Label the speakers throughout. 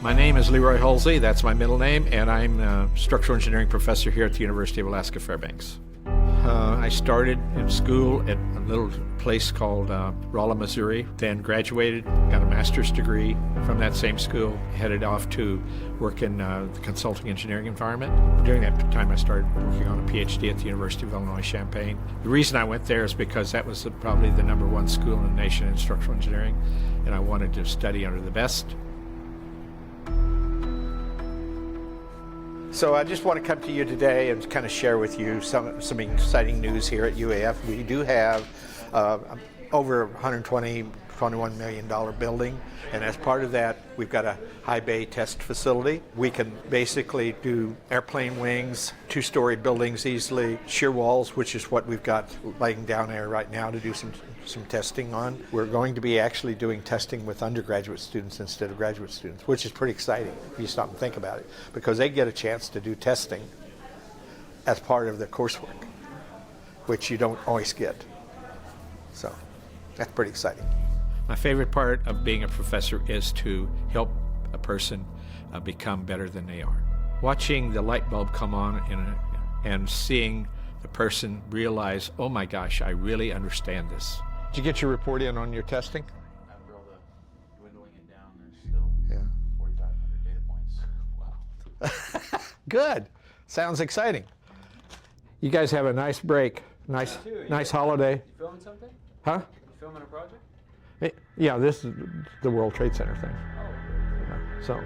Speaker 1: My name is Leroy Halsey, that's my middle name, and I'm a structural engineering professor here at the University of Alaska Fairbanks. I started in school at a little place called Rolla, Missouri, then graduated, got a master's degree from that same school, headed off to work in the consulting engineering environment. During that time I started working on a PhD at the University of Illinois Champaign. The reason I went there is because that was probably the #1 school in the nation in structural engineering, and I wanted to study under the best. So I just want to come to you today and kind of share with you some exciting news here at UAF. We do have over $121 million building, and as part of that, we've got a high bay test facility. We can basically do airplane wings, 2-story buildings easily, shear walls, which is what we've got laying down there right now to do some testing on. We're going to be actually doing testing with undergraduate students instead of graduate students, which is pretty exciting if you stop and think about it, because they get a chance to do testing as part of their coursework, which you don't always get. So that's pretty exciting. My favorite part of being a professor is to help a person become better than they are. Watching the light bulb come on and seeing the person realize, oh my gosh, I really understand this. Did you get your report in on your testing?
Speaker 2: After all the dwindling it down, there's still 4,500 data points. Wow.
Speaker 1: Good. Sounds exciting. You guys have a nice break. Nice holiday.
Speaker 2: You filming something?
Speaker 1: Huh?
Speaker 2: You filming a project?
Speaker 1: Yeah, this is the World Trade Center thing.
Speaker 2: Oh.
Speaker 1: Yeah, so.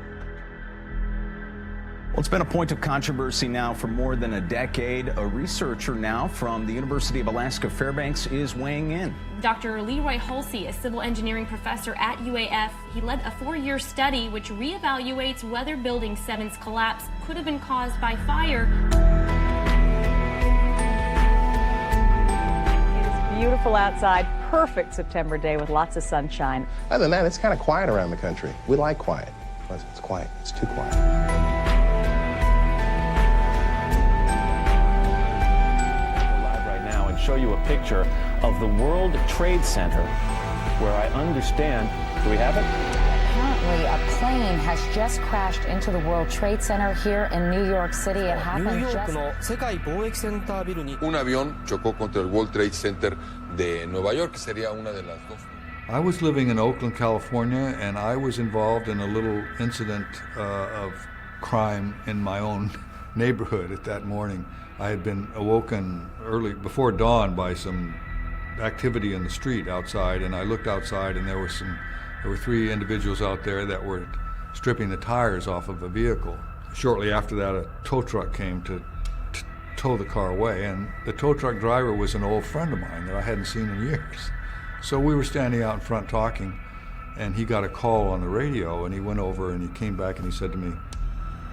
Speaker 3: Well, it's been a point of controversy now for more than a decade. A researcher now from the University of Alaska Fairbanks is weighing in.
Speaker 4: Dr. Leroy Halsey, a civil engineering professor at UAF, he led a 4-year study which reevaluates whether Building 7's collapse could have been caused by fire.
Speaker 5: It's beautiful outside, perfect September day with lots of sunshine.
Speaker 6: Other than that, it's kind of quiet around the country. We like quiet. It's quiet. It's too quiet.
Speaker 7: Show you a picture of the World Trade Center, where I understand, do we have it?
Speaker 8: Apparently, a plane has just crashed into the World Trade Center here in New York City. It happened
Speaker 9: Un avión chocó contra el World Trade Center de Nueva York, que sería una de las dos.
Speaker 10: I was living in Oakland, California, and I was involved in a little incident of crime in my own neighborhood at that morning. I had been awoken early, before dawn, by some activity in the street outside, and I looked outside and there were 3 individuals out there that were stripping the tires off of a vehicle. Shortly after that, a tow truck came to tow the car away, and the tow truck driver was an old friend of mine that I hadn't seen in years. So we were standing out in front talking, and he got a call on the radio, and he went over and he came back and he said to me,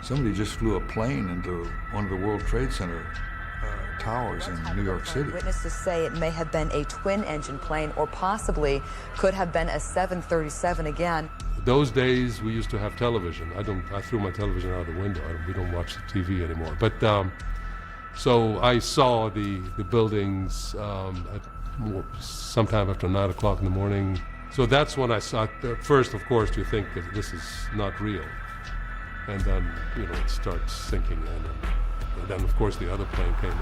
Speaker 10: somebody just flew a plane into one of the World Trade Center towers in New York City.
Speaker 11: Witnesses say it may have been a twin-engine plane or possibly could have been a 737 again.
Speaker 12: Those days we used to have television. I threw my television out the window. We don't watch the TV anymore. But so I saw the buildings sometime after 9 o'clock in the morning. So that's when I saw it. First, of course, you think that this is not real. And then, it starts sinking in. And then, of course, the other plane came in.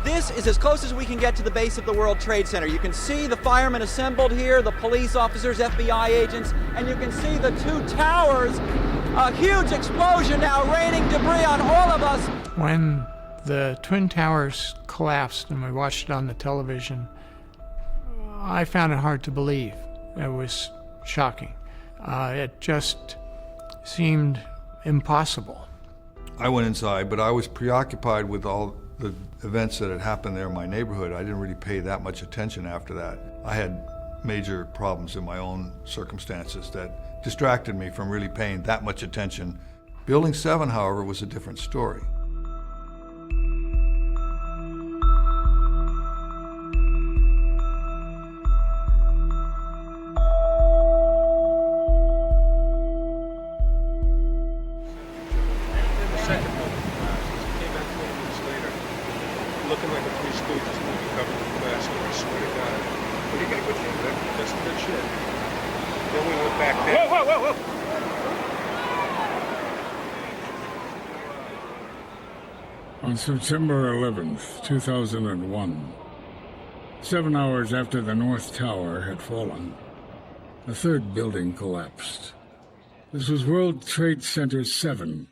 Speaker 13: This is as close as we can get to the base of the World Trade Center. You can see the firemen assembled here, the police officers, FBI agents, and you can see the 2 towers. A huge explosion now, raining debris on all of us.
Speaker 14: When the Twin Towers collapsed and we watched it on the television, I found it hard to believe. It was shocking. It just seemed impossible.
Speaker 10: I went inside, but I was preoccupied with all the events that had happened there in my neighborhood. I didn't really pay that much attention after that. I had major problems in my own circumstances that distracted me from really paying that much attention. Building 7, however, was a different story.
Speaker 1: Second
Speaker 15: looking like a Three Stooges movie covered in plastic, I swear to God. What do you got with you? That's a good shit. Then we went back there. Whoa, whoa, whoa, whoa!
Speaker 16: On September 11th, 2001, 7 hours after the North Tower had fallen, a third building collapsed. This was World Trade Center 7,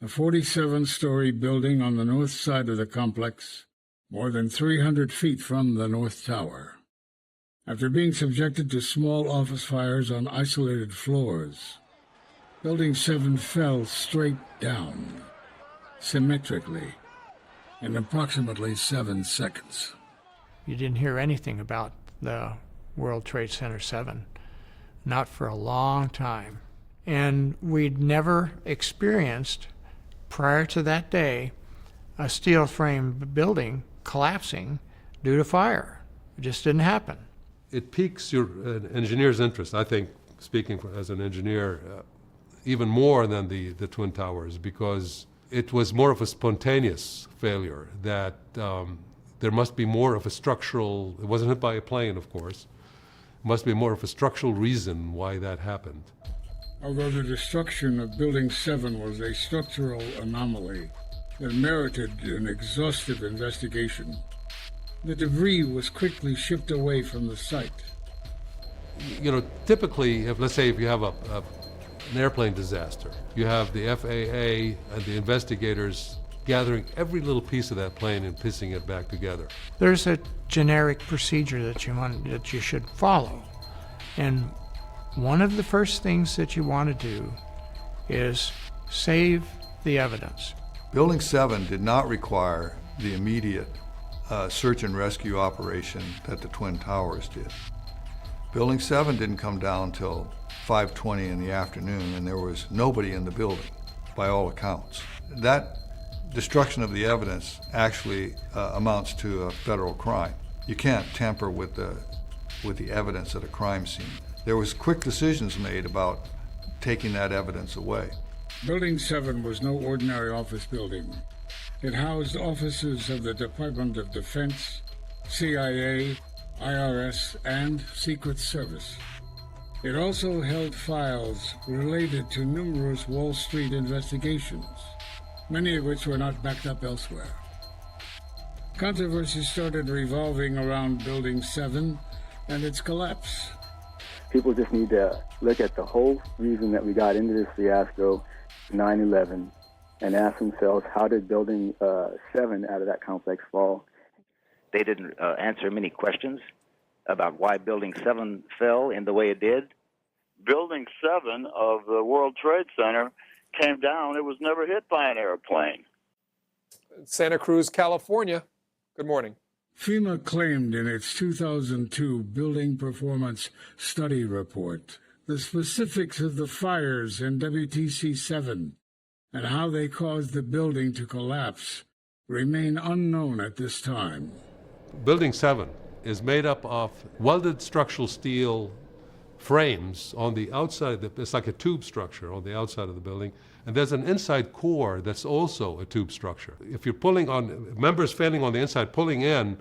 Speaker 16: a 47-story building on the north side of the complex, more than 300 feet from the North Tower. After being subjected to small office fires on isolated floors, Building 7 fell straight down, symmetrically, in approximately 7 seconds.
Speaker 14: You didn't hear anything about the World Trade Center 7, not for a long time. And we'd never experienced, prior to that day, a steel frame building collapsing due to fire. It just didn't happen.
Speaker 12: It piques your engineer's interest, I think, speaking as an engineer, even more than the Twin Towers, because it was more of a spontaneous failure, that there must be more of a structural, it wasn't hit by a plane, of course, must be more of a structural reason why that happened.
Speaker 16: Although the destruction of Building 7 was a structural anomaly that merited an exhaustive investigation, the debris was quickly shipped away from the site.
Speaker 12: You know, typically, let's say if you have an airplane disaster, you have the FAA and the investigators gathering every little piece of that plane and piecing it back together.
Speaker 14: There's a generic procedure that you should follow. And one of the first things that you want to do is save the evidence.
Speaker 10: Building 7 did not require the immediate search and rescue operation that the Twin Towers did. Building 7 didn't come down till 5:20 in the afternoon, and there was nobody in the building, by all accounts. That destruction of the evidence actually amounts to a federal crime. You can't tamper with the evidence at a crime scene. There was quick decisions made about taking that evidence away.
Speaker 16: Building 7 was no ordinary office building. It housed offices of the Department of Defense, CIA, IRS, and Secret Service. It also held files related to numerous Wall Street investigations, many of which were not backed up elsewhere. Controversy started revolving around Building 7 and its collapse.
Speaker 17: People just need to look at the whole reason that we got into this fiasco, 9/11, and ask themselves, how did Building 7 out of that complex fall?
Speaker 18: They didn't answer many questions about why Building 7 fell in the way it did.
Speaker 19: Building 7 of the World Trade Center came down. It was never hit by an airplane.
Speaker 20: Santa Cruz, California. Good morning.
Speaker 16: FEMA claimed in its 2002 Building Performance Study Report the specifics of the fires in WTC 7 and how they caused the building to collapse remain unknown at this time.
Speaker 12: Building 7 is made up of welded structural steel frames on the outside. It's like a tube structure on the outside of the building, and there's an inside core that's also a tube structure. If you're pulling on, members failing on the inside, pulling in,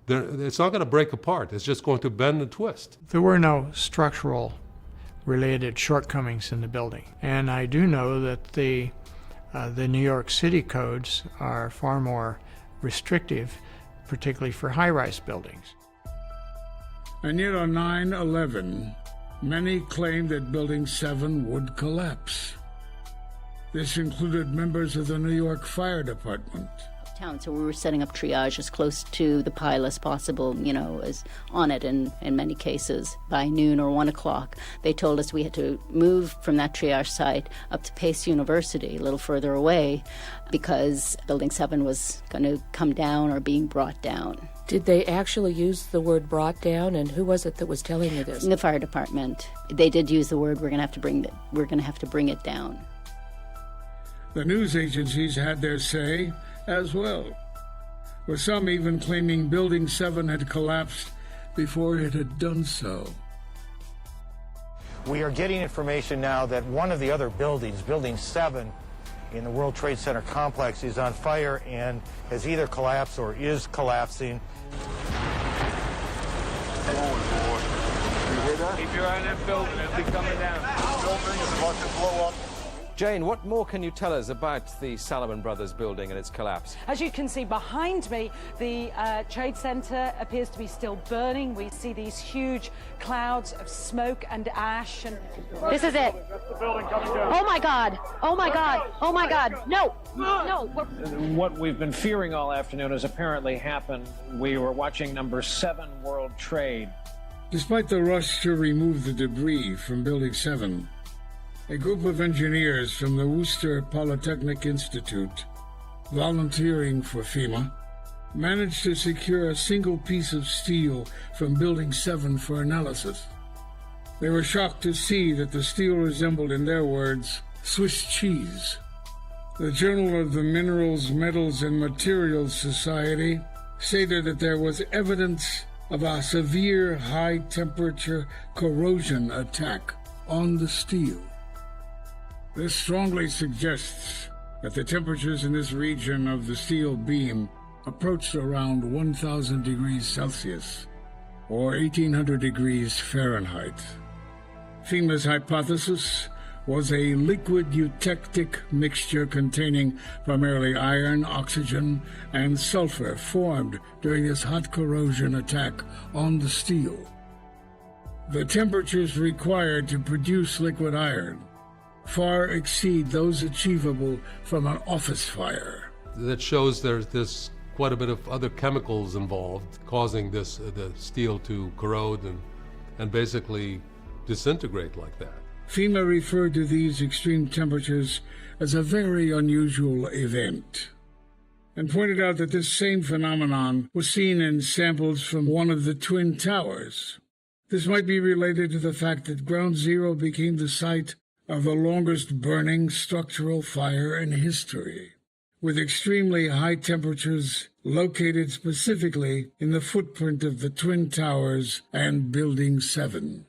Speaker 12: it's not going to break apart. It's just going to bend and twist.
Speaker 14: There were no structural related shortcomings in the building, and I do know that the New York City codes are far more restrictive, particularly for high-rise buildings.
Speaker 16: And yet on 9/11, many claimed that Building 7 would collapse. This included members of the New York Fire Department.
Speaker 21: So we were setting up triage as close to the pile as possible, as on it in many cases. By noon or 1 o'clock, they told us we had to move from that triage site up to Pace University, a little further away, because Building 7 was going to come down or being brought down.
Speaker 22: Did they actually use the word brought down, and who was it that was telling you this?
Speaker 21: The fire department. They did use the word, we're going to have to bring it down.
Speaker 16: The news agencies had their say as well, with some even claiming Building 7 had collapsed before it had done so.
Speaker 23: We are getting information now that one of the other buildings, Building 7,
Speaker 2: in the World Trade Center complex is on fire and has either collapsed or is collapsing.
Speaker 3: Keep your eye on that building. It'll be coming down. The building is about to blow up.
Speaker 20: Jane, what more can you tell us about the Salomon Brothers building and its collapse?
Speaker 23: As you can see behind me, the Trade Center appears to be still burning. We see these huge clouds of smoke and ash. And
Speaker 24: this is it.
Speaker 3: That's the building coming down.
Speaker 24: Oh my God! Oh my God! Oh my God! No! No!
Speaker 25: What we've been fearing all afternoon has apparently happened. We were watching number 7 World Trade.
Speaker 16: Despite the rush to remove the debris from Building 7, a group of engineers from the Worcester Polytechnic Institute, volunteering for FEMA, managed to secure a single piece of steel from Building 7 for analysis. They were shocked to see that the steel resembled, in their words, Swiss cheese. The Journal of the Minerals, Metals, and Materials Society stated that there was evidence of a severe high-temperature corrosion attack on the steel. This strongly suggests that the temperatures in this region of the steel beam approached around 1,000 degrees Celsius, or 1,800 degrees Fahrenheit. FEMA's hypothesis was a liquid eutectic mixture containing primarily iron, oxygen, and sulfur formed during this hot corrosion attack on the steel. The temperatures required to produce liquid iron far exceed those achievable from an office fire.
Speaker 12: That shows there's quite a bit of other chemicals involved causing the steel to corrode and basically disintegrate like that.
Speaker 16: FEMA referred to these extreme temperatures as a very unusual event, and pointed out that this same phenomenon was seen in samples from one of the Twin Towers. This might be related to the fact that Ground Zero became the site of the longest burning structural fire in history, with extremely high temperatures located specifically in the footprint of the Twin Towers and Building 7.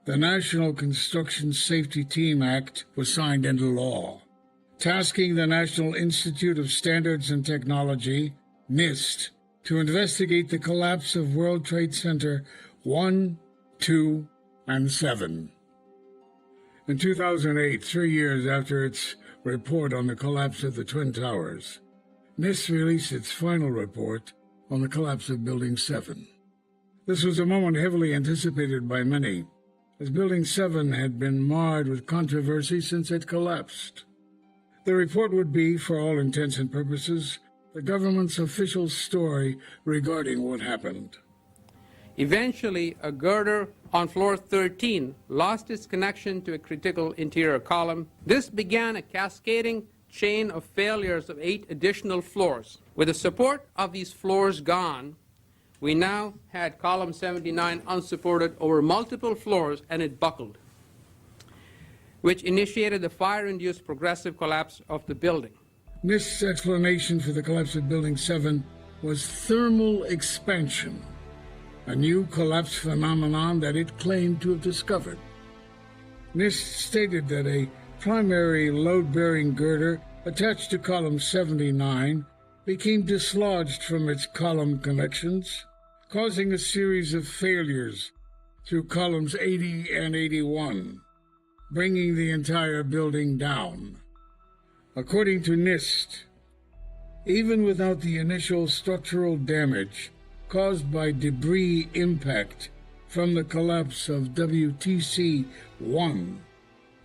Speaker 16: The National Construction Safety Team Act was signed into law, tasking the National Institute of Standards and Technology, NIST, to investigate the collapse of World Trade Center 1, 2, and 7. In 2008, 3 years after its report on the collapse of the Twin Towers, NIST released its final report on the collapse of Building 7. This was a moment heavily anticipated by many, as Building 7 had been marred with controversy since it collapsed. The report would be, for all intents and purposes, the government's official story regarding what happened.
Speaker 26: Eventually, a girder on floor 13 lost its connection to a critical interior column. This began a cascading chain of failures of 8 additional floors. With the support of these floors gone, we now had column 79 unsupported over multiple floors, and it buckled, which initiated the fire-induced progressive collapse of the building.
Speaker 16: NIST's explanation for the collapse of Building 7 was thermal expansion, a new collapse phenomenon that it claimed to have discovered. NIST stated that a primary load-bearing girder attached to column 79 became dislodged from its column connections, causing a series of failures through columns 80 and 81, bringing the entire building down. According to NIST, even without the initial structural damage caused by debris impact from the collapse of WTC-1,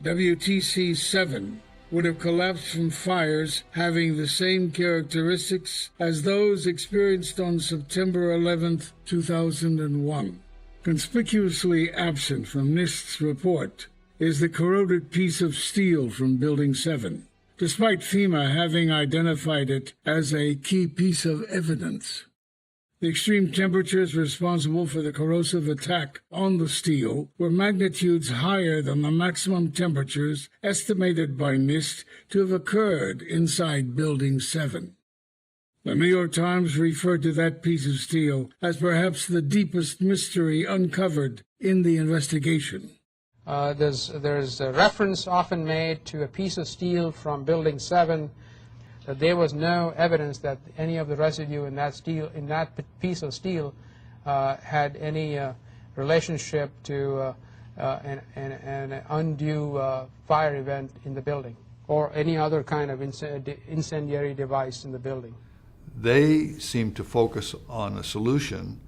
Speaker 16: WTC-7 would have collapsed from fires having the same characteristics as those experienced on September 11, 2001. Conspicuously absent from NIST's report is the corroded piece of steel from Building 7, despite FEMA having identified it as a key piece of evidence. The extreme temperatures responsible for the corrosive attack on the steel were magnitudes higher than the maximum temperatures estimated by NIST to have occurred inside Building 7. The New York Times referred to that piece of steel as perhaps the deepest mystery uncovered in the investigation.
Speaker 26: There's a reference often made to a piece of steel from Building 7. That there was no evidence that any of the residue in that piece of steel had any relationship to an undue fire event in the building or any other kind of incendiary device in the building.
Speaker 10: They seem to focus on a solution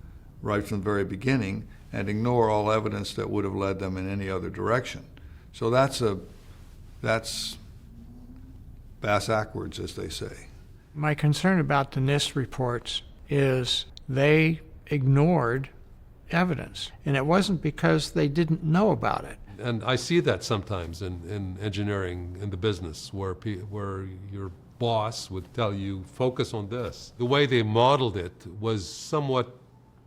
Speaker 10: right from the very beginning and ignore all evidence that would have led them in any other direction. So that's bass-ackwards, as they say.
Speaker 14: My concern about the NIST reports is they ignored evidence, and it wasn't because they didn't know about it.
Speaker 12: And I see that sometimes in engineering, in the business, where your boss would tell you, focus on this. The way they modeled it was somewhat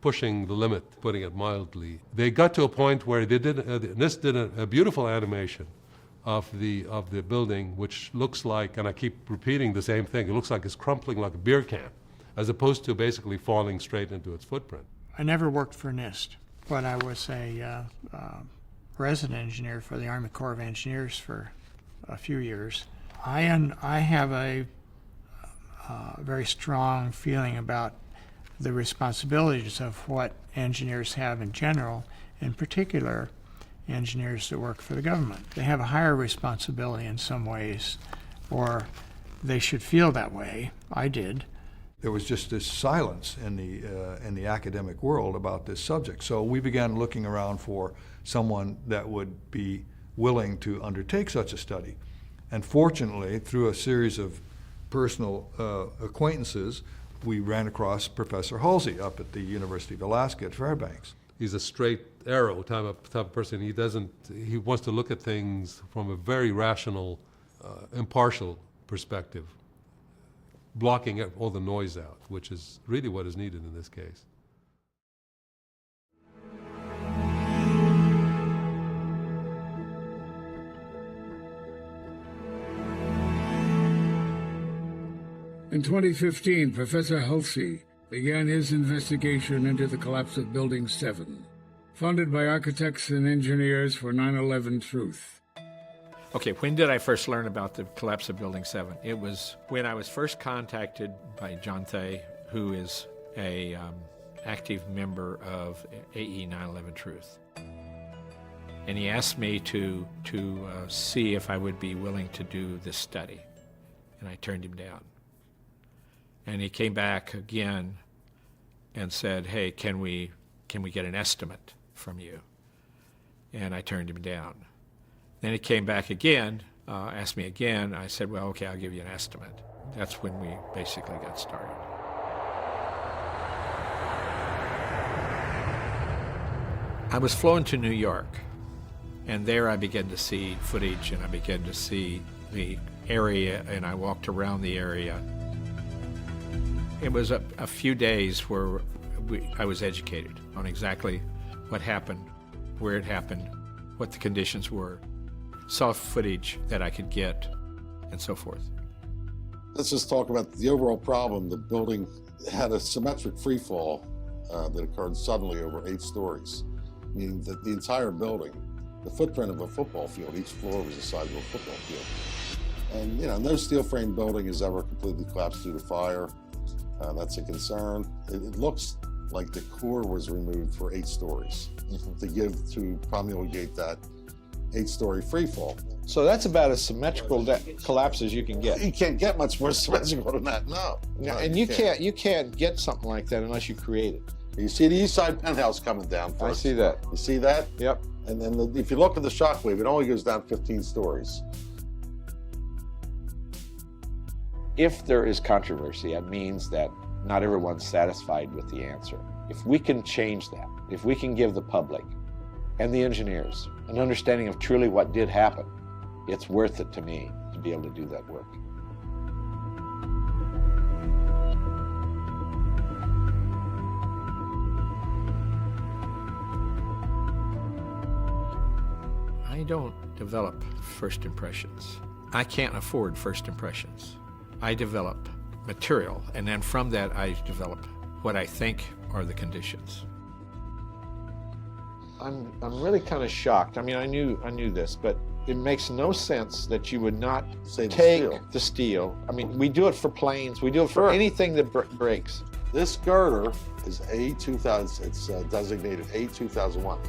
Speaker 12: pushing the limit, putting it mildly. They got to a point where they did NIST did a beautiful animation of the building, which looks like, and I keep repeating the same thing, it looks like it's crumpling like a beer can, as opposed to basically falling straight into its footprint.
Speaker 14: I never worked for NIST, but I was a resident engineer for the Army Corps of Engineers for a few years. I have a very strong feeling about the responsibilities of what engineers have in general, in particular engineers that work for the government. They have a higher responsibility in some ways, or they should feel that way. I did.
Speaker 10: There was just this silence in the academic world about this subject. So we began looking around for someone that would be willing to undertake such a study. And fortunately, through a series of personal acquaintances, we ran across Professor Halsey up at the University of Alaska at Fairbanks.
Speaker 12: He's a straight arrow type of person. He wants to look at things from a very rational, impartial perspective, blocking all the noise out, which is really what is needed in this case.
Speaker 16: In 2015, Professor Halsey began his investigation into the collapse of Building 7, funded by Architects and Engineers for 9/11 Truth.
Speaker 4: Okay, when did I first learn about the collapse of Building 7? It was when I was first contacted by John Thay, who is a active member of AE 9/11 Truth. And he asked me to see if I would be willing to do this study. And I turned him down. And he came back again and said, hey, can we get an estimate from you? And I turned him down. Then he came back again, asked me again. I said, well, okay, I'll give you an estimate. That's when we basically got started. I was flown to New York, and there I began to see footage, and I began to see the area, and I walked around the area. It was a few days where I was educated on exactly what happened, where it happened, what the conditions were, saw footage that I could get, and so forth.
Speaker 5: Let's just talk about the overall problem. The building had a symmetric free fall that occurred suddenly over 8 stories, meaning that the entire building, the footprint of a football field, each floor was the size of a football field. And no steel frame building has ever completely collapsed due to fire. That's a concern. It looks like the core was removed for 8 stories to promulgate that 8-story free fall.
Speaker 6: So that's about as symmetrical collapse as you can get.
Speaker 5: You can't get much more symmetrical than that, no.
Speaker 6: And you can't get something like that unless you create it.
Speaker 5: You see the east side penthouse coming down first.
Speaker 6: I see that.
Speaker 5: You see that?
Speaker 6: Yep.
Speaker 5: And then if you look at the shock wave, it only goes down 15 stories.
Speaker 7: If there is controversy, that means that not everyone's satisfied with the answer. If we can change that, if we can give the public and the engineers an understanding of truly what did happen, it's worth it to me to be able to do that work.
Speaker 4: I don't develop first impressions. I can't afford first impressions. I develop material, and then from that I develop what I think are the conditions.
Speaker 6: I'm really kind of shocked. I mean, I knew this, but it makes no sense that you would not take the steel. I mean, we do it for planes. We do it for anything that breaks.
Speaker 5: This girder is A2000. It's designated A2001.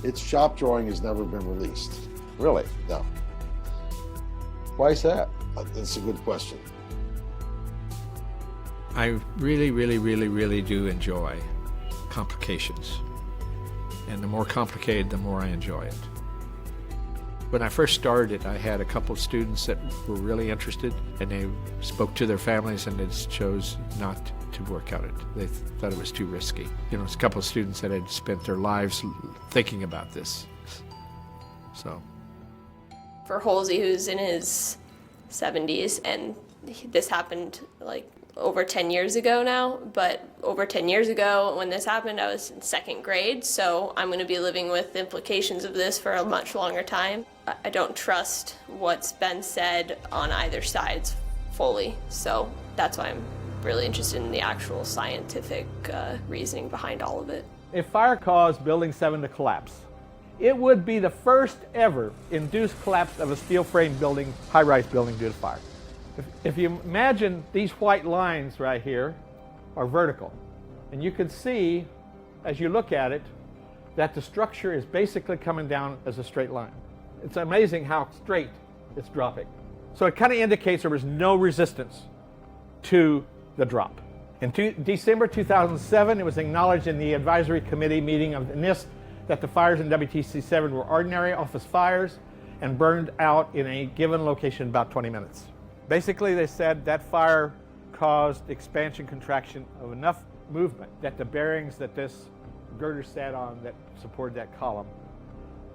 Speaker 5: Its shop drawing has never been released.
Speaker 6: Really?
Speaker 5: No.
Speaker 6: Why is that?
Speaker 5: That's a good question.
Speaker 4: I really do enjoy complications. And the more complicated, the more I enjoy it. When I first started, I had a couple of students that were really interested, and they spoke to their families and they just chose not to work out it. They thought it was too risky. You know, it's a couple of students that had spent their lives thinking about this. So.
Speaker 1: For Halsey, who's in his 70s, and this happened like over 10 years ago now, but over 10 years ago when this happened, I was in 2nd grade, so I'm going to be living with the implications of this for a much longer time. I don't trust what's been said on either sides fully, so that's why I'm really interested in the actual scientific reasoning behind all of it.
Speaker 8: If fire caused Building 7 to collapse, it would be the first ever induced collapse of a steel frame building, high-rise building due to fire. If you imagine these white lines right here are vertical, and you can see as you look at it that the structure is basically coming down as a straight line. It's amazing how straight it's dropping. So it kind of indicates there was no resistance to the drop. In December 2007, it was acknowledged in the advisory committee meeting of the NIST that the fires in WTC-7 were ordinary office fires and burned out in a given location in about 20 minutes. Basically, they said that fire caused expansion contraction of enough movement that the bearings that this girder sat on that supported that column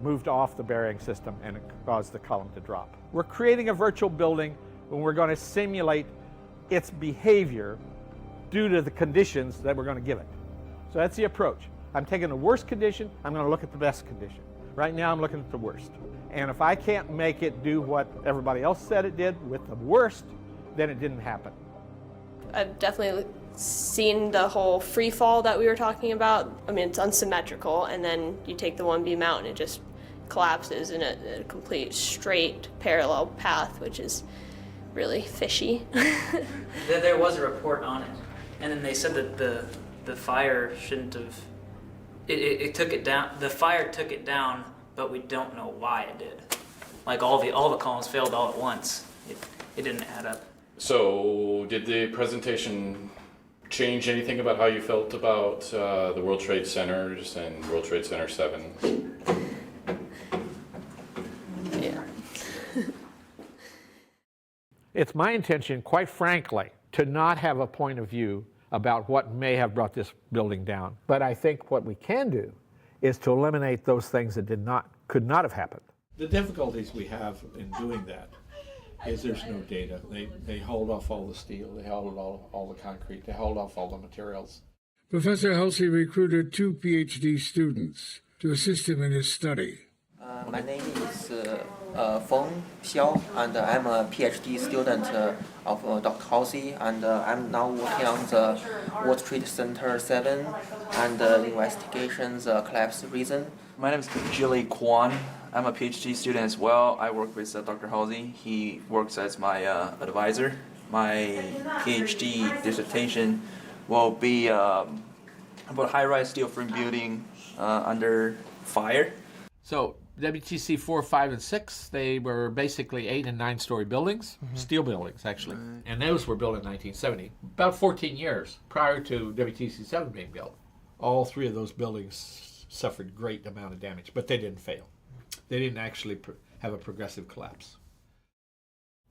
Speaker 8: moved off the bearing system, and it caused the column to drop. We're creating a virtual building when we're going to simulate its behavior due to the conditions that we're going to give it. So that's the approach. I'm taking the worst condition, I'm going to look at the best condition. Right now I'm looking at the worst. And if I can't make it do what everybody else said it did with the worst, then it didn't happen.
Speaker 1: I've definitely seen the whole free fall that we were talking about. I mean, it's unsymmetrical, and then you take the 1B mount and it just collapses in a complete straight parallel path, which is really fishy.
Speaker 9: There was a report on it, and then they said that the fire shouldn't have. It took it down. The fire took it down, but we don't know why it did. Like all the columns failed all at once. It didn't add up.
Speaker 11: So, did the presentation change anything about how you felt about the World Trade Centers and World Trade Center 7?
Speaker 1: Yeah.
Speaker 8: It's my intention, quite frankly, to not have a point of view about what may have brought this building down. But I think what we can do is to eliminate those things that could not have happened.
Speaker 4: The difficulties we have in doing that is there's no data. They hold off all the steel, they hold all the concrete, they hold off all the materials.
Speaker 16: Professor Halsey recruited 2 PhD students to assist him in his study.
Speaker 13: My name is Feng Xiao, and I'm a PhD student of Dr. Halsey, and I'm now working on the World Trade Center 7 and investigations collapse reason.
Speaker 15: My name is Jilly Kwan. I'm a PhD student as well. I work with Dr. Halsey. He works as my advisor. My PhD dissertation will be about high-rise steel frame building under fire.
Speaker 4: So WTC 4, 5, and 6, they were basically 8 and 9 story buildings, steel buildings actually. Right. And those were built in 1970, about 14 years prior to WTC 7 being built. All 3 of those buildings suffered great amount of damage, but they didn't fail. They didn't actually have a progressive collapse.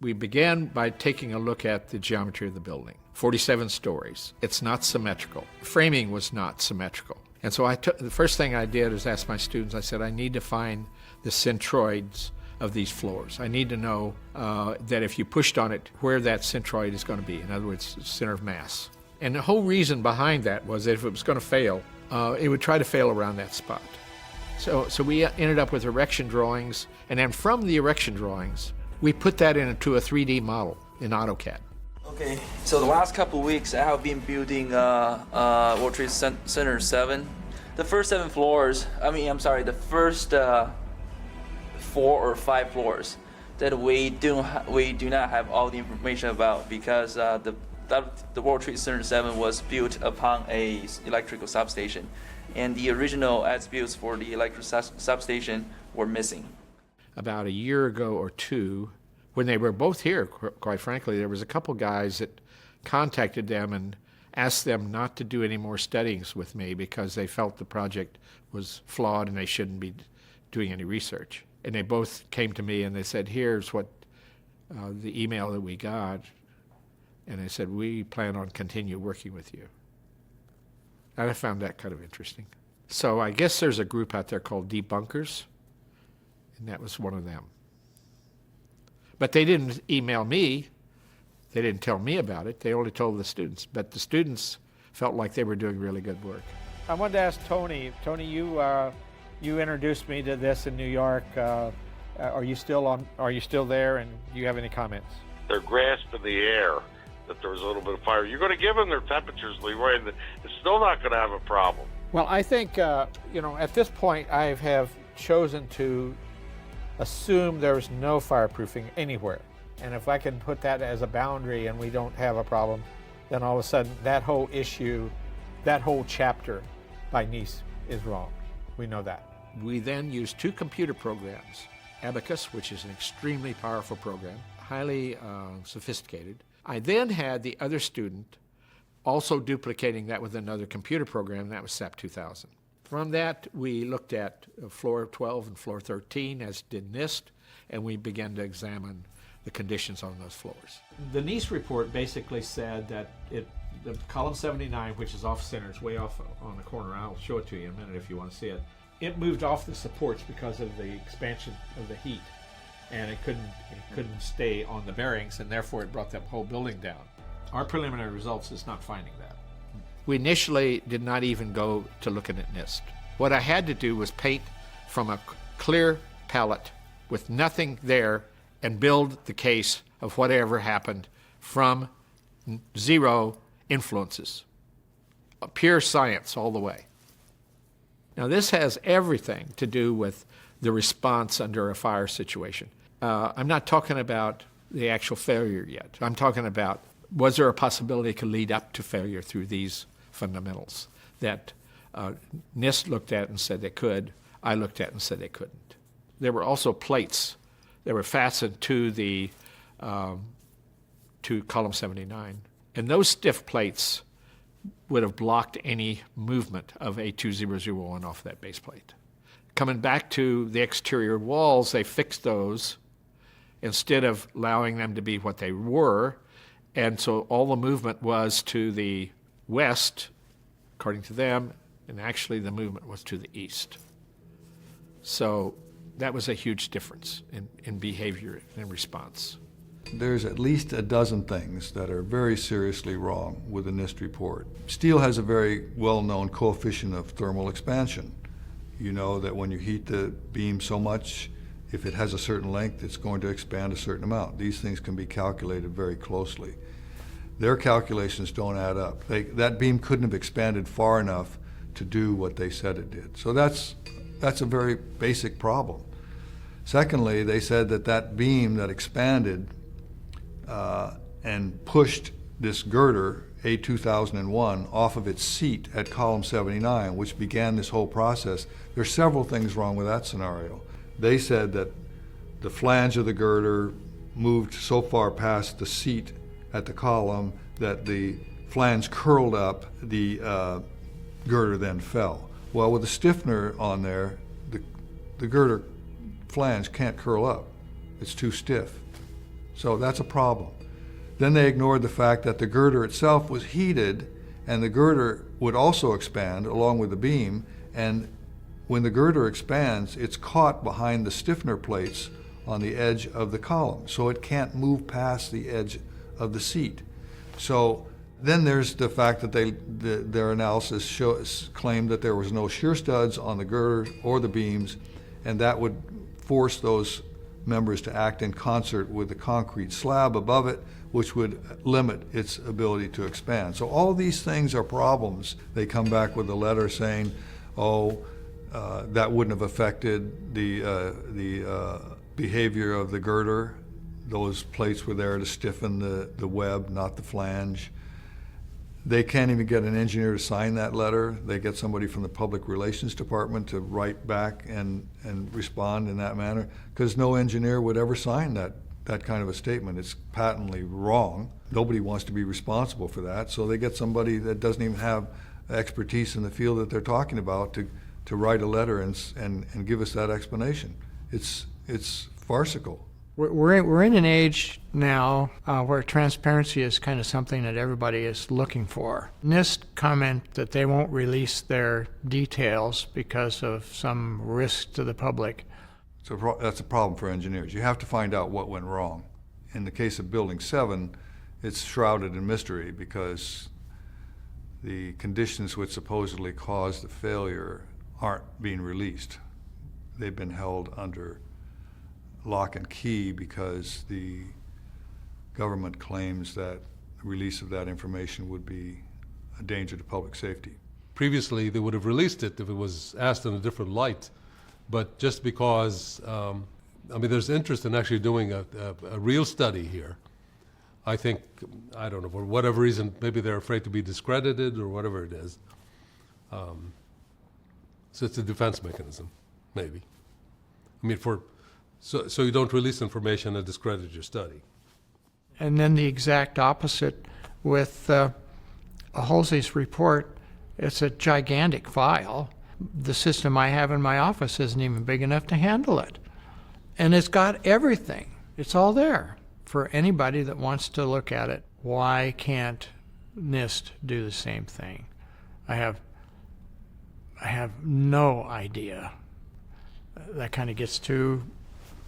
Speaker 4: We began by taking a look at the geometry of the building. 47 stories. It's not symmetrical. Framing was not symmetrical. And so the first thing I did is ask my students, I said, I need to find the centroids of these floors. I need to know that if you pushed on it, where that centroid is going to be. In other words, center of mass. And the whole reason behind that was that if it was going to fail, it would try to fail around that spot. So we ended up with erection drawings, and then from the erection drawings, we put that into a 3D model in AutoCAD.
Speaker 15: Okay, so the last couple of weeks I have been building World Trade Center 7, The first 7 floors, the first 4 or 5 floors that we do not have all the information about, because the World Trade Center 7 was built upon a electrical substation, and the original as-built for the electrical substation were missing.
Speaker 4: About a year ago or two, when they were both here, quite frankly, there was a couple guys that contacted them and asked them not to do any more studies with me because they felt the project was flawed and they shouldn't be doing any research. And they both came to me and they said, here's what the email that we got. And they said, we plan on continue working with you. And I found that kind of interesting. So I guess there's a group out there called Debunkers, and that was one of them. But they didn't email me. They didn't tell me about it. They only told the students. But the students felt like they were doing really good work.
Speaker 8: I wanted to ask Tony. Tony, you introduced me to this in New York. Are you still there, and do you have any comments?
Speaker 2: They're grasping the air that there was a little bit of fire. You're going to give them their temperatures, Leroy, and it's still not going to have a problem.
Speaker 8: Well, I think, at this point, I have chosen to assume there's no fireproofing anywhere. And if I can put that as a boundary and we don't have a problem, then all of a sudden that whole issue, that whole chapter by Nice is wrong. We know that.
Speaker 4: We then used 2 computer programs, Abacus, which is an extremely powerful program, highly sophisticated. I then had the other student also duplicating that with another computer program, and that was SAP 2000. From that, we looked at floor 12 and floor 13, as did NIST, and we began to examine the conditions on those floors. The Nice report basically said that the column 79, which is off-center, it's way off on the corner. I'll show it to you in a minute if you want to see it. It moved off the supports because of the expansion of the heat, and it couldn't stay on the bearings, and therefore it brought that whole building down. Our preliminary results is not finding that. We initially did not even go to looking at NIST. What I had to do was paint from a clear palette with nothing there and build the case of whatever happened from 0 influences. Pure science all the way. Now this has everything to do with the response under a fire situation. I'm not talking about the actual failure yet. I'm talking about, was there a possibility it could lead up to failure through these fundamentals that NIST looked at and said they could, I looked at and said they couldn't. There were also plates that were fastened to the to column 79, and those stiff plates would have blocked any movement of A2001 off that base plate. Coming back to the exterior walls, they fixed those instead of allowing them to be what they were, and so all the movement was to the west, according to them, and actually the movement was to the east. So that was a huge difference in behavior and response.
Speaker 10: There's at least a dozen things that are very seriously wrong with the NIST report. Steel has a very well-known coefficient of thermal expansion. You know that when you heat the beam so much, if it has a certain length, it's going to expand a certain amount. These things can be calculated very closely. Their calculations don't add up. That beam couldn't have expanded far enough to do what they said it did. So that's a very basic problem. Secondly, they said that beam that expanded and pushed this girder, A2001, off of its seat at column 79, which began this whole process. There's several things wrong with that scenario. They said that the flange of the girder moved so far past the seat at the column that the flange curled up, the girder then fell. Well, with the stiffener on there, the girder flange can't curl up. It's too stiff. So that's a problem. Then they ignored the fact that the girder itself was heated, and the girder would also expand along with the beam, and when the girder expands, it's caught behind the stiffener plates on the edge of the column, so it can't move past the edge of the seat. So then there's the fact that their analysis claimed that there was no shear studs on the girder or the beams, and that would force those members to act in concert with the concrete slab above it, which would limit its ability to expand. So all these things are problems. They come back with a letter saying, that wouldn't have affected the behavior of the girder. Those plates were there to stiffen the web, not the flange. They can't even get an engineer to sign that letter. They get somebody from the Public Relations Department to write back and respond in that manner, because no engineer would ever sign that kind of a statement. It's patently wrong. Nobody wants to be responsible for that, so they get somebody that doesn't even have expertise in the field that they're talking about to write a letter and give us that explanation. It's farcical.
Speaker 14: We're in an age now where transparency is kind of something that everybody is looking for. NIST comment that they won't release their details because of some risk to the public.
Speaker 10: So that's a problem for engineers. You have to find out what went wrong. In the case of Building 7, it's shrouded in mystery because the conditions which supposedly caused the failure aren't being released. They've been held under lock and key because the government claims that the release of that information would be a danger to public safety.
Speaker 12: Previously, they would have released it if it was asked in a different light, but just because, there's interest in actually doing a real study here. I think, I don't know, for whatever reason, maybe they're afraid to be discredited or whatever it is. So it's a defense mechanism, maybe. So you don't release information that discredits your study.
Speaker 14: And then the exact opposite with Halsey's report. It's a gigantic file. The system I have in my office isn't even big enough to handle it. And it's got everything. It's all there for anybody that wants to look at it. Why can't NIST do the same thing? I have no idea. That kind of gets to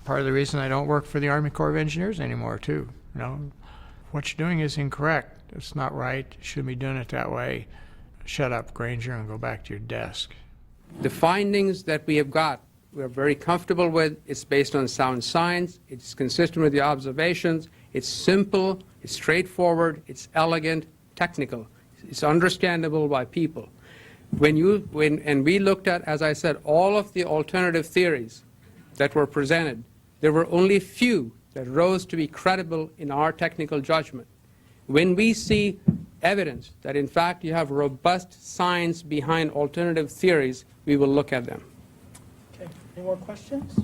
Speaker 14: part of the reason I don't work for the Army Corps of Engineers anymore, too. You know, what you're doing is incorrect. It's not right. You shouldn't be doing it that way. Shut up, Granger, and go back to your desk.
Speaker 26: The findings that we have got, we're very comfortable with. It's based on sound science. It's consistent with the observations. It's simple. It's straightforward. It's elegant, technical. It's understandable by people. And we looked at, as I said, all of the alternative theories that were presented. There were only few that rose to be credible in our technical judgment. When we see evidence that, in fact, you have robust science behind alternative theories, we will look at them.
Speaker 17: Okay, any more questions?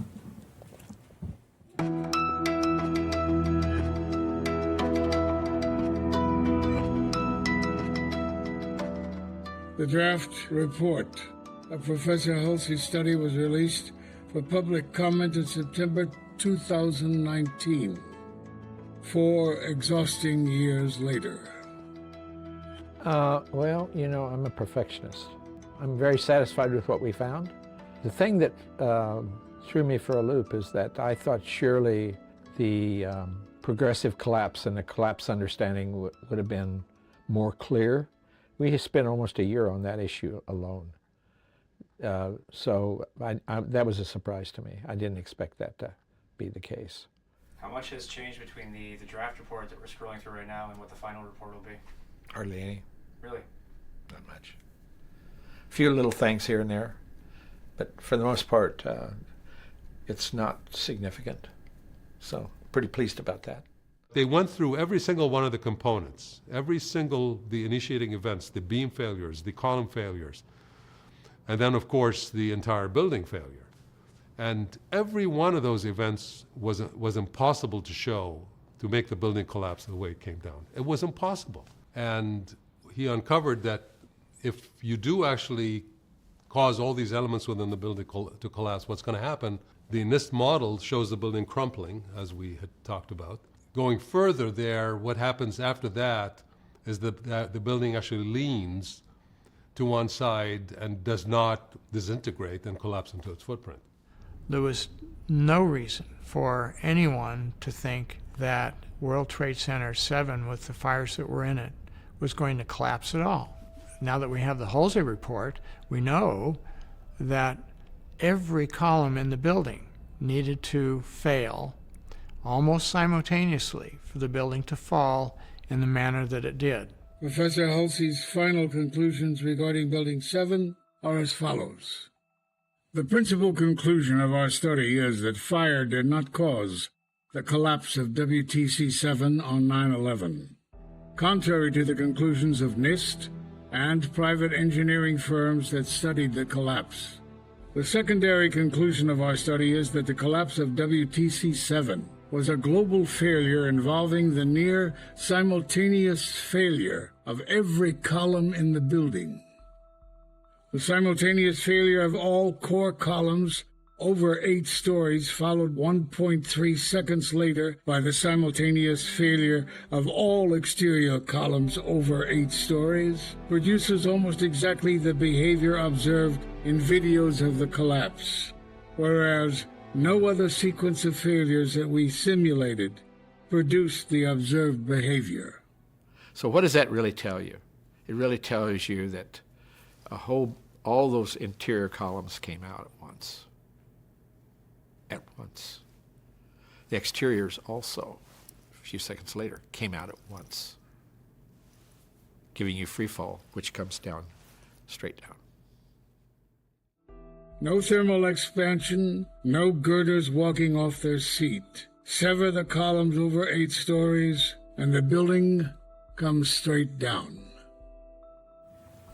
Speaker 16: The draft report of Professor Halsey's study was released for public comment in September 2019, 4 exhausting years later.
Speaker 6: Well, you know, I'm a perfectionist. I'm very satisfied with what we found. The thing that threw me for a loop is that I thought surely the progressive collapse and the collapse understanding would have been more clear. We spent almost a year on that issue alone. So that was a surprise to me. I didn't expect that to be the case.
Speaker 18: How much has changed between the draft report that we're scrolling through right now and what the final report will be?
Speaker 4: Hardly any.
Speaker 18: Really?
Speaker 4: Not much. A few little things here and there, but for the most part, it's not significant. So pretty pleased about that.
Speaker 12: They went through every single one of the components, the initiating events, the beam failures, the column failures, and then, of course, the entire building failure. And every one of those events was impossible to show to make the building collapse the way it came down. It was impossible. And he uncovered that if you do actually cause all these elements within the building to collapse, what's going to happen? The NIST model shows the building crumpling, as we had talked about. Going further there, what happens after that is that the building actually leans to one side and does not disintegrate and collapse into its footprint.
Speaker 14: There was no reason for anyone to think that World Trade Center 7, with the fires that were in it, was going to collapse at all. Now that we have the Halsey report, we know that every column in the building needed to fail almost simultaneously for the building to fall in the manner that it did.
Speaker 16: Professor Halsey's final conclusions regarding Building 7 are as follows. The principal conclusion of our study is that fire did not cause the collapse of WTC-7 on 9/11. Contrary to the conclusions of NIST and private engineering firms that studied the collapse. The secondary conclusion of our study is that the collapse of WTC-7 was a global failure involving the near simultaneous failure of every column in the building. The simultaneous failure of all core columns over 8 stories, followed 1.3 seconds later by the simultaneous failure of all exterior columns over 8 stories, produces almost exactly the behavior observed in videos of the collapse, whereas no other sequence of failures that we simulated produced the observed behavior.
Speaker 4: So what does that really tell you? It really tells you that all those interior columns came out at once. At once. The exteriors also, a few seconds later, came out at once, giving you free fall, which comes down, straight down.
Speaker 16: No thermal expansion, no girders walking off their seat. Sever the columns over 8 stories, and the building comes straight down.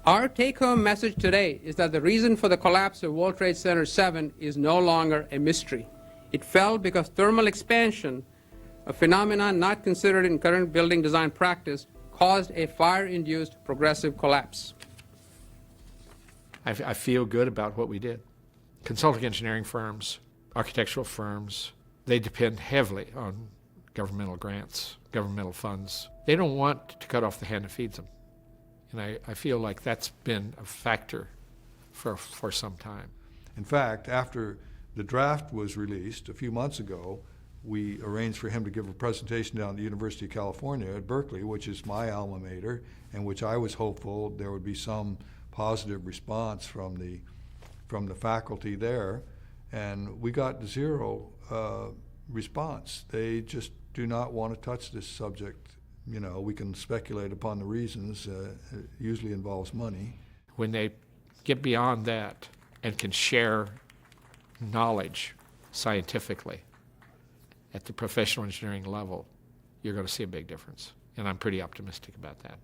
Speaker 26: Our take-home message today is that the reason for the collapse of World Trade Center 7 is no longer a mystery. It fell because thermal expansion, a phenomenon not considered in current building design practice, caused a fire-induced progressive collapse.
Speaker 4: I feel good about what we did. Consulting engineering firms, architectural firms, they depend heavily on governmental grants, governmental funds. They don't want to cut off the hand that feeds them. And I feel like that's been a factor for some time.
Speaker 10: In fact, after the draft was released a few months ago, we arranged for him to give a presentation down at the University of California at Berkeley, which is my alma mater, and which I was hopeful there would be some positive response from the faculty there. And we got zero response. They just do not want to touch this subject. You know, we can speculate upon the reasons. It usually involves money.
Speaker 4: When they get beyond that and can share knowledge scientifically at the professional engineering level, you're going to see a big difference. And I'm pretty optimistic about that.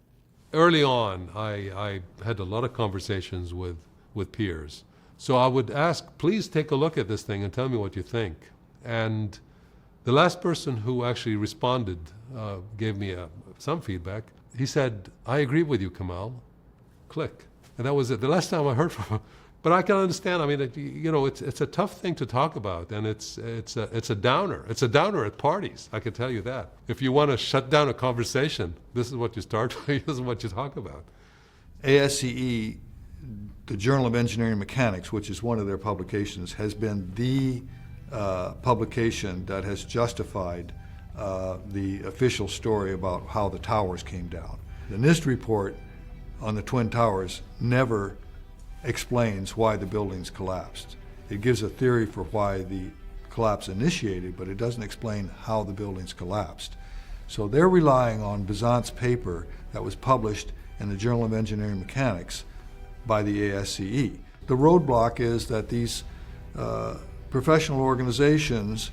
Speaker 12: Early on, I had a lot of conversations with peers. So I would ask, please take a look at this thing and tell me what you think. And the last person who actually responded gave me some feedback. He said, I agree with you, Kamal. Click. And that was it. The last time I heard from him. But I can understand. I mean, it's a tough thing to talk about, and it's a downer. It's a downer at parties. I can tell you that. If you want to shut down a conversation, this is what you start with. This is what you talk about.
Speaker 10: ASCE, the Journal of Engineering Mechanics, which is one of their publications, has been the publication that has justified the official story about how the towers came down. The NIST report on the Twin Towers never explains why the buildings collapsed. It gives a theory for why the collapse initiated, but it doesn't explain how the buildings collapsed. So they're relying on Besant's paper that was published in the Journal of Engineering Mechanics by the ASCE. The roadblock is that these professional organizations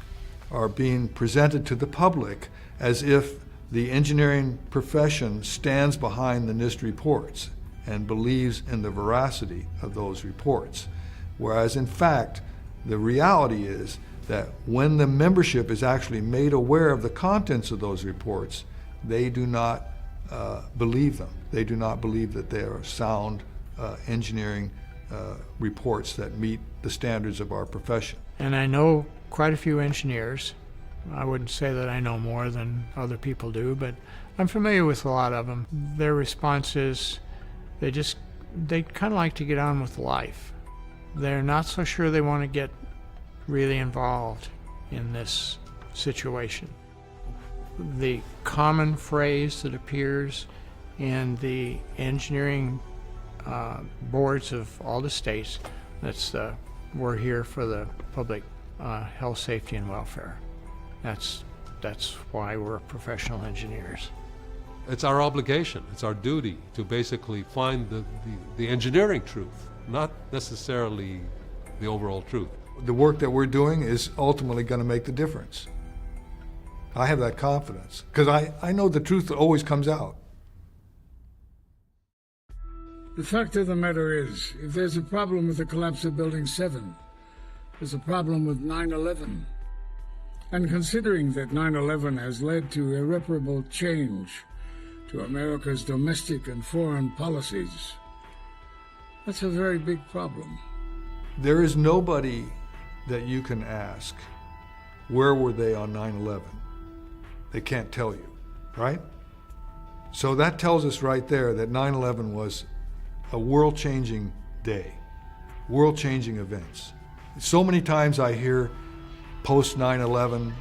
Speaker 10: are being presented to the public as if the engineering profession stands behind the NIST reports and believes in the veracity of those reports. Whereas in fact, the reality is that when the membership is actually made aware of the contents of those reports, they do not believe them. They do not believe that they are sound engineering reports that meet the standards of our profession.
Speaker 14: And I know quite a few engineers. I wouldn't say that I know more than other people do, but I'm familiar with a lot of them. Their response is they kind of like to get on with life. They're not so sure they want to get really involved in this situation. The common phrase that appears in the engineering boards of all the states, that's we're here for the public health, safety, and welfare. That's why we're professional engineers.
Speaker 12: It's our obligation, it's our duty to basically find the engineering truth not necessarily the overall truth.
Speaker 10: The work that we're doing is ultimately going to make the difference. I have that confidence, because I know the truth always comes out.
Speaker 16: The fact of the matter is, if there's a problem with the collapse of Building 7, there's a problem with 9/11. And considering that 9/11 has led to irreparable change to America's domestic and foreign policies, that's a very big problem.
Speaker 10: There is nobody that you can ask, where were they on 9/11? They can't tell you, right? So that tells us right there that 9/11 was a world-changing day, world-changing events. So many times I hear post 9/11,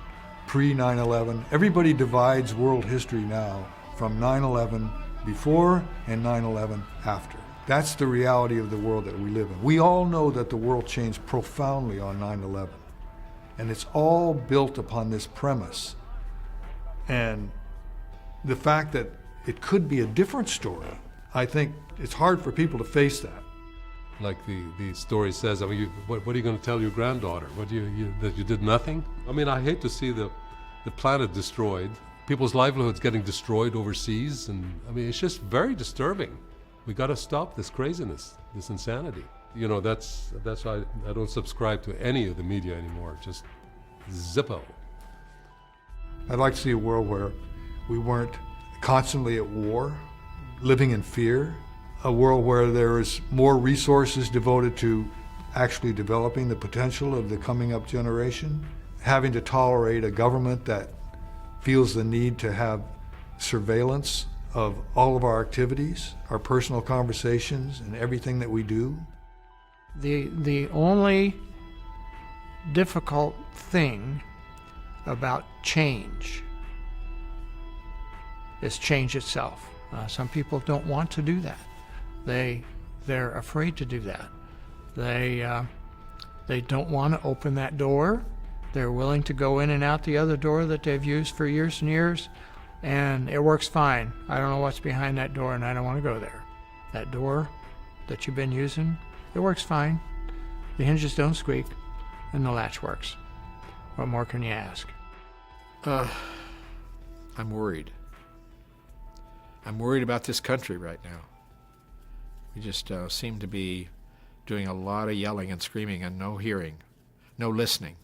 Speaker 10: pre 9/11, everybody divides world history now from 9/11 before and 9/11 after. That's the reality of the world that we live in. We all know that the world changed profoundly on 9/11, and it's all built upon this premise. And the fact that it could be a different story, I think it's hard for people to face that.
Speaker 12: Like the story says, I mean, what are you going to tell your granddaughter? That you did nothing? I mean, I hate to see the planet destroyed, people's livelihoods getting destroyed overseas, and I mean, it's just very disturbing. We got to stop this craziness, this insanity. You know, that's why I don't subscribe to any of the media anymore, just Zippo.
Speaker 10: I'd like to see a world where we weren't constantly at war, living in fear, a world where there is more resources devoted to actually developing the potential of the coming up generation, having to tolerate a government that feels the need to have surveillance of all of our activities, our personal conversations, and everything that we do.
Speaker 14: The only difficult thing about change is change itself. Some people don't want to do that. They're afraid to do that. They don't want to open that door. They're willing to go in and out the other door that they've used for years and years, and it works fine. I don't know what's behind that door, and I don't want to go there. That door that you've been using, it works fine. The hinges don't squeak, and the latch works. What more can you ask?
Speaker 4: I'm worried. I'm worried about this country right now. We just seem to be doing a lot of yelling and screaming and no hearing, no listening.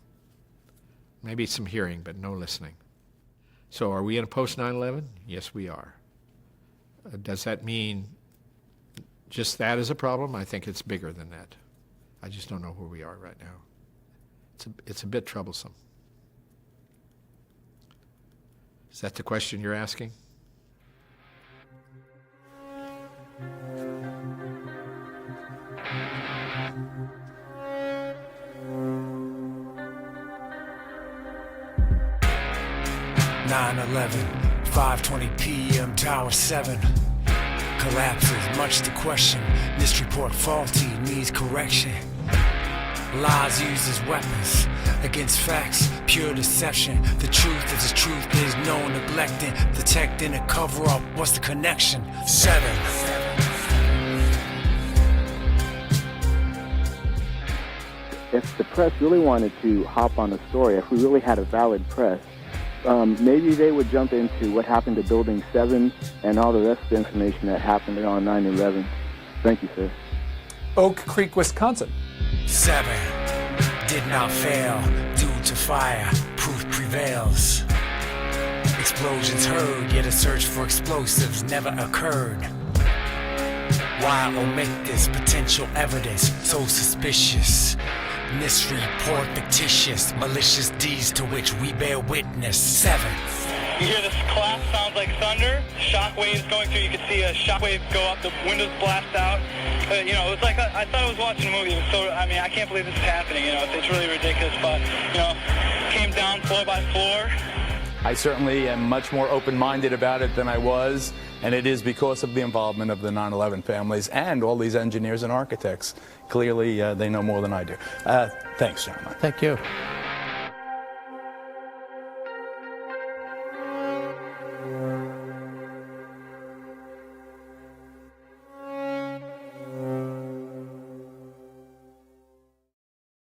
Speaker 4: Maybe some hearing, but no listening. So are we in a post 9/11? Yes, we are. Does that mean just that is a problem? I think it's bigger than that. I just don't know where we are right now. It's a bit troublesome. Is that the question you're asking?
Speaker 3: (9/11) 5:20 p.m. Tower 7 collapses, much to question. This report faulty, needs correction. Lies used as weapons against facts, pure deception. The truth is the truth, there's no neglecting. Detecting a cover up, what's the connection? 7.
Speaker 19: If the press really wanted to hop on the story, if we really had a valid press, maybe they would jump into what happened to Building 7 and all the rest of the information that happened on 9/11. Thank you, sir.
Speaker 20: Oak Creek, Wisconsin.
Speaker 3: 7 did not fail due to fire. Proof prevails. Explosions heard, yet a search for explosives never occurred. Why omit this potential evidence so suspicious? Misreport fictitious, malicious deeds to which we bear witness. 7.
Speaker 21: You hear this collapse, sounds like thunder. Shock waves going through. You can see a shock wave go up, the windows blast out. You know, it was like I thought I was watching a movie. It was so, I mean, I can't believe this is happening. You know, it's really ridiculous. But you know, came down floor by floor.
Speaker 20: I certainly am much more open-minded about it than I was, and it is because of the involvement of the 9/11 families and all these engineers and architects. Clearly, they know more than I do. Thanks, gentlemen.
Speaker 14: Thank you.